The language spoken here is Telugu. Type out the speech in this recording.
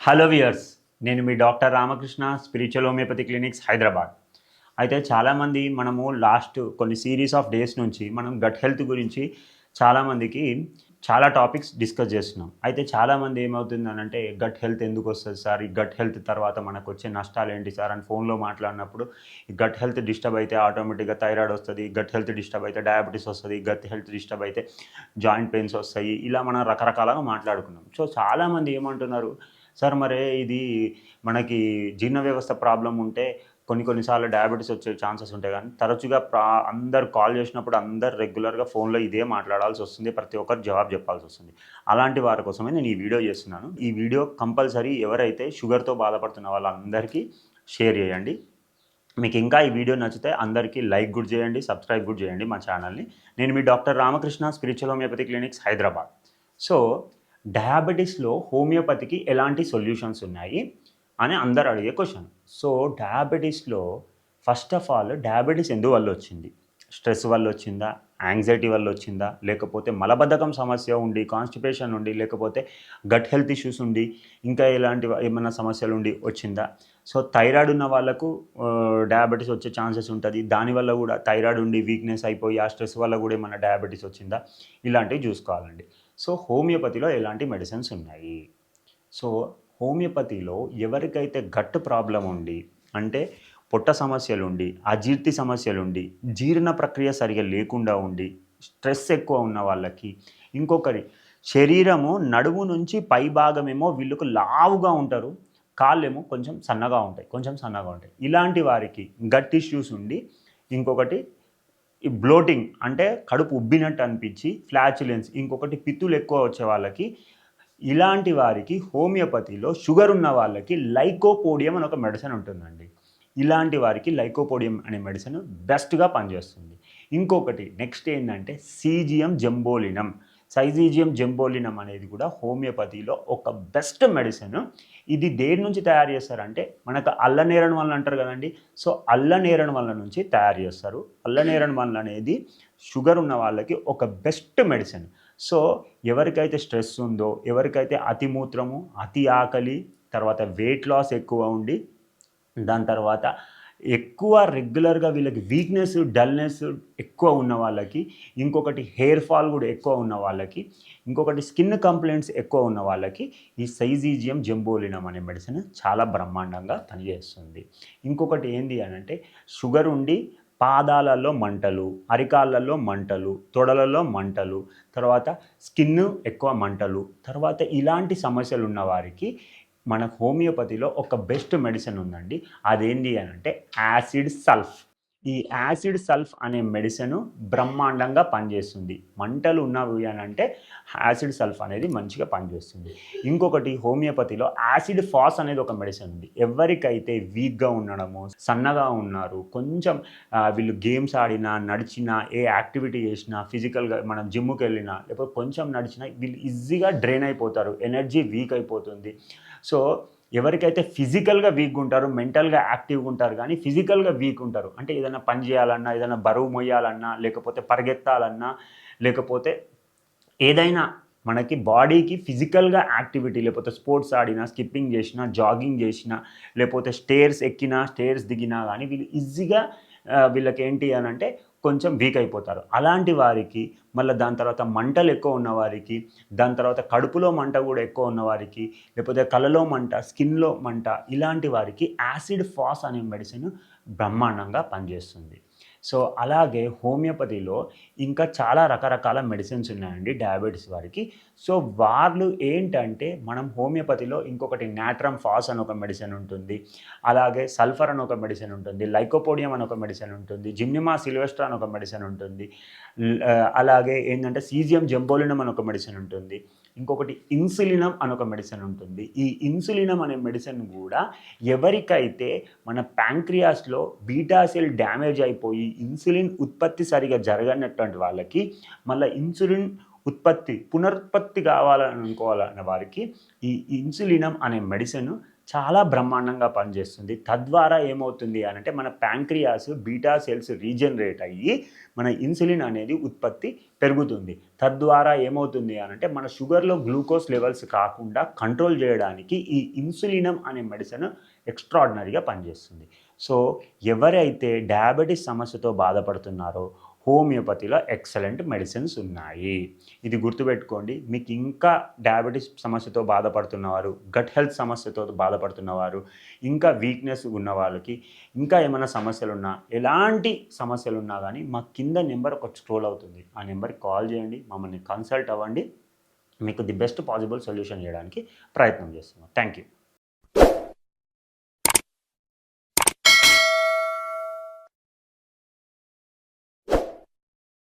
హలో వియర్స్, నేను మీ doctor Ramakrishna, spiritual homeopathy clinics, Hyderabad. అయితే చాలామంది మనము లాస్ట్ కొన్ని సిరీస్ ఆఫ్ డేస్ నుంచి మనం గట్ హెల్త్ గురించి చాలామందికి చాలా టాపిక్స్ డిస్కస్ చేస్తున్నాం. అయితే చాలామంది ఏమవుతుందనంటే గట్ హెల్త్ ఎందుకు వస్తుంది సార్, ఈ గట్ హెల్త్ తర్వాత మనకు వచ్చే నష్టాలు ఏంటి సార్ అని ఫోన్లో మాట్లాడినప్పుడు, ఈ గట్ హెల్త్ డిస్టర్బ్ అయితే ఆటోమేటిక్గా థైరాయిడ్ వస్తుంది, గట్ హెల్త్ డిస్టర్బ్ అయితే డయాబెటీస్ వస్తుంది, గట్ హెల్త్ డిస్టర్బ్ అయితే జాయింట్ పెయిన్స్ వస్తాయి. ఇలా మనం రకరకాలుగా మాట్లాడుకున్నాం. సో చాలామంది ఏమంటున్నారు, సార్ మరి ఇది మనకి జీర్ణ వ్యవస్థ ప్రాబ్లం ఉంటే కొన్నిసార్లు డయాబెటీస్ వచ్చే ఛాన్సెస్ ఉంటాయి, కానీ తరచుగా అందరు కాల్ చేసినప్పుడు అందరు రెగ్యులర్గా ఫోన్లో ఇదే మాట్లాడాల్సి వస్తుంది, ప్రతి ఒక్కరు జవాబు చెప్పాల్సి వస్తుంది. అలాంటి వారి కోసమే నేను ఈ వీడియో చేస్తున్నాను. ఈ వీడియో కంపల్సరీ ఎవరైతే షుగర్తో బాధపడుతున్న వాళ్ళందరికీ షేర్ చేయండి. మీకు ఇంకా ఈ వీడియో నచ్చితే అందరికీ లైక్ కూడా చేయండి, సబ్స్క్రైబ్ కూడా చేయండి మా ఛానల్ని. నేను మీ doctor Ramakrishna, spiritual homeopathy clinics, Hyderabad. So డయాబెటీస్లో హోమియోపతికి ఎలాంటి సొల్యూషన్స్ ఉన్నాయి అని అందరు అడిగే క్వశ్చన్. సో డయాబెటీస్లో ఫస్ట్ ఆఫ్ ఆల్ డయాబెటీస్ ఎందువల్ల వచ్చింది? స్ట్రెస్ వల్ల వచ్చిందా, యాంగ్జైటీ వల్ల వచ్చిందా, లేకపోతే మలబద్ధకం సమస్య ఉండి, కాన్స్టిపేషన్ ఉండి, లేకపోతే గట్ హెల్త్ ఇష్యూస్ ఉండి, ఇంకా ఇలాంటి ఏమైనా సమస్యలు ఉండి వచ్చిందా? సో థైరాయిడ్ ఉన్న వాళ్ళకు డయాబెటీస్ వచ్చే ఛాన్సెస్ ఉంటుంది. దానివల్ల కూడా థైరాయిడ్ ఉండి వీక్నెస్ అయిపోయి ఆ స్ట్రెస్ వల్ల కూడా ఏమైనా డయాబెటీస్ వచ్చిందా? ఇలాంటివి చూసుకోవాలండి. సో హోమియోపతిలో ఎలాంటి మెడిసిన్స్ ఉన్నాయి? సో హోమియోపతిలో ఎవరికైతే గట్ ప్రాబ్లం ఉండి, అంటే పొట్ట సమస్యలుండి, అజీర్తి సమస్యలుండి, జీర్ణ ప్రక్రియ సరిగా లేకుండా ఉండి, స్ట్రెస్ ఎక్కువ ఉన్న వాళ్ళకి, ఇంకొకరి శరీరము నడుము నుంచి పై భాగమేమో వీళ్ళకు లావుగా ఉంటారు, కాళ్ళేమో కొంచెం సన్నగా ఉంటాయి. ఇలాంటి వారికి గట్ ఇష్యూస్ ఉండి, ఇంకొకటి ఈ బ్లోటింగ్ అంటే కడుపు ఉబ్బినట్టు అనిపించి ఫ్లాచులెన్స్, ఇంకొకటి పిత్తులు ఎక్కువ వచ్చే వాళ్ళకి, ఇలాంటి వారికి హోమియోపతిలో షుగర్ ఉన్న వాళ్ళకి లైకోపోడియం అని ఒక మెడిసిన్ ఉంటుందండి. ఇలాంటి వారికి లైకోపోడియం అనే మెడిసిన్ బెస్ట్గా పనిచేస్తుంది. ఇంకొకటి నెక్స్ట్ ఏంటంటే సైజీజియం జంబోలినం అనేది కూడా హోమియోపతిలో ఒక బెస్ట్ మెడిసిన్. ఇది దేని నుంచి తయారు చేస్తారంటే మనకు అల్లనేరడం వల్ల అంటారు కదండి. సో అల్లనేరడం వల్ల నుంచి తయారు చేస్తారు. అల్లనేరడం వల్ల అనేది షుగర్ ఉన్న వాళ్ళకి ఒక బెస్ట్ మెడిసిన్. సో ఎవరికైతే స్ట్రెస్ ఉందో, ఎవరికైతే అతిమూత్రము, అతి ఆకలి, తర్వాత వెయిట్ లాస్ ఎక్కువ ఉండి, దాని తర్వాత ఎక్కువ రెగ్యులర్గా వీళ్ళకి వీక్నెస్, డల్నెస్ ఎక్కువ ఉన్న వాళ్ళకి, ఇంకొకటి హెయిర్ ఫాల్ కూడా ఎక్కువ ఉన్న వాళ్ళకి, ఇంకొకటి స్కిన్ కంప్లైంట్స్ ఎక్కువ ఉన్న వాళ్ళకి ఈ సైజీజియం జంబోలినం అనే మెడిసిన్ చాలా బ్రహ్మాండంగా పనిచేస్తుంది. ఇంకొకటి ఏంటి అని అంటే షుగర్ ఉండి పాదాలలో మంటలు, అరికాళ్ళల్లో మంటలు, తొడలలో మంటలు, తర్వాత స్కిన్ ఎక్కువ మంటలు, తర్వాత ఇలాంటి సమస్యలు ఉన్న వారికి మన హోమియోపతిలో ఒక బెస్ట్ మెడిసిన్ ఉందండి. అదేంటి అని అంటే యాసిడ్ సల్ఫ్. ఈ యాసిడ్ సల్ఫ్ అనే మెడిసిన్ బ్రహ్మాండంగా పనిచేస్తుంది. మంటలు ఉన్నవి అని అంటే యాసిడ్ సల్ఫ్ అనేది మంచిగా పనిచేస్తుంది. ఇంకొకటి హోమియోపతిలో యాసిడ్ ఫాస్ అనేది ఒక మెడిసిన్ ఉంది. ఎవరికైతే వీక్గా ఉండడము, సన్నగా ఉన్నారు, కొంచెం వీళ్ళు గేమ్స్ ఆడినా, నడిచినా, ఏ యాక్టివిటీ చేసినా, ఫిజికల్గా మనం జిమ్కి వెళ్ళినా, లేకపోతే కొంచెం నడిచినా వీళ్ళు ఈజీగా డ్రైన్ అయిపోతారు, ఎనర్జీ వీక్ అయిపోతుంది. సో ఎవరికైతే ఫిజికల్గా వీక్గా ఉంటారో, మెంటల్గా యాక్టివ్గా ఉంటారు, కానీ ఫిజికల్గా వీక్ ఉంటారు, అంటే ఏదైనా పని చేయాలన్నా, ఏదైనా బరువు మొయ్యాలన్నా, లేకపోతే పరిగెత్తాలన్నా, లేకపోతే ఏదైనా మనకి బాడీకి ఫిజికల్గా యాక్టివిటీ, లేకపోతే స్పోర్ట్స్ ఆడినా, స్కిప్పింగ్ చేసినా, జాగింగ్ చేసినా, లేకపోతే స్టేర్స్ ఎక్కినా, స్టేర్స్ దిగినా కానీ వీళ్ళు ఈజీగా వీళ్ళకి ఏంటి అని అంటే కొంచెం వీక్ అయిపోతారు. అలాంటి వారికి, మళ్ళీ దాని తర్వాత మంటలు ఎక్కువ ఉన్నవారికి, దాని తర్వాత కడుపులో మంట కూడా ఎక్కువ ఉన్నవారికి, లేకపోతే కళ్ళలో మంట, స్కిన్లో మంట, ఇలాంటి వారికి యాసిడ్ ఫాస్ అనే మెడిసిన్ బ్రహ్మాండంగా పనిచేస్తుంది. సో అలాగే హోమియోపతిలో ఇంకా చాలా రకరకాల మెడిసిన్స్ ఉన్నాయండి డయాబెటీస్ వారికి. సో వాళ్ళు ఏంటంటే మనం హోమియోపతిలో ఇంకొకటి నాట్రమ్ ఫాస్ అని ఒక మెడిసిన్ ఉంటుంది, అలాగే సల్ఫర్ అని ఒక మెడిసిన్ ఉంటుంది, లైకోపోడియం అని ఒక మెడిసిన్ ఉంటుంది, జిమ్నిమా సిల్వెస్ట్రా అని ఒక మెడిసిన్ ఉంటుంది, అలాగే ఏంటంటే సీజియం జంబోలినం అని ఒక మెడిసిన్ ఉంటుంది, ఇంకొకటి ఇన్సులినం అని ఒక మెడిసిన్ ఉంటుంది. ఈ ఇన్సులినం అనే మెడిసిన్ కూడా ఎవరికైతే మన ప్యాంక్రియాస్లో బీటా సెల్ డ్యామేజ్ అయిపోయి ఇన్సులిన్ ఉత్పత్తి సరిగా జరగనటువంటి వాళ్ళకి, మళ్ళీ ఇన్సులిన్ పునరుత్పత్తి కావాలని అనుకోవాలన్న వారికి ఈ ఇన్సులినం అనే మెడిసిన్ చాలా బ్రహ్మాండంగా పనిచేస్తుంది. తద్వారా ఏమవుతుంది అనంటే మన ప్యాంక్రియాస్ బీటా సెల్స్ రీజనరేట్ అయ్యి మన ఇన్సులిన్ అనేది ఉత్పత్తి పెరుగుతుంది. తద్వారా ఏమవుతుంది అనంటే మన షుగర్‌లో గ్లూకోజ్ లెవెల్స్ కాకుండా కంట్రోల్ చేయడానికి ఈ ఇన్సులినం అనే మెడిసిన్ ఎక్స్ట్రార్డినరీగా పనిచేస్తుంది. సో ఎవరైతే డయాబెటిస్ సమస్యతో బాధపడుతున్నారో హోమియోపతిలో ఎక్సలెంట్ మెడిసిన్స్ ఉన్నాయి. ఇది గుర్తుపెట్టుకోండి. మీకు ఇంకా డయాబెటిస్ సమస్యతో బాధపడుతున్నవారు, గట్ హెల్త్ సమస్యతో బాధపడుతున్నవారు, ఇంకా వీక్‌నెస్ ఉన్న వాళ్ళకి, ఇంకా ఏమైనా సమస్యలున్నా, ఎలాంటి సమస్యలున్నా గానీ మా కింద నెంబర్ ఒకటి స్క్రోల్ అవుతుంది. ఆ నెంబర్‌కి కాల్ చేయండి. మమ్మల్ని కన్సల్ట్ అవ్వండి. మీకు ది బెస్ట్ పాసిబుల్ సొల్యూషన్ ఇవ్వడానికి ప్రయత్నం చేస్తున్నాం. Thank you.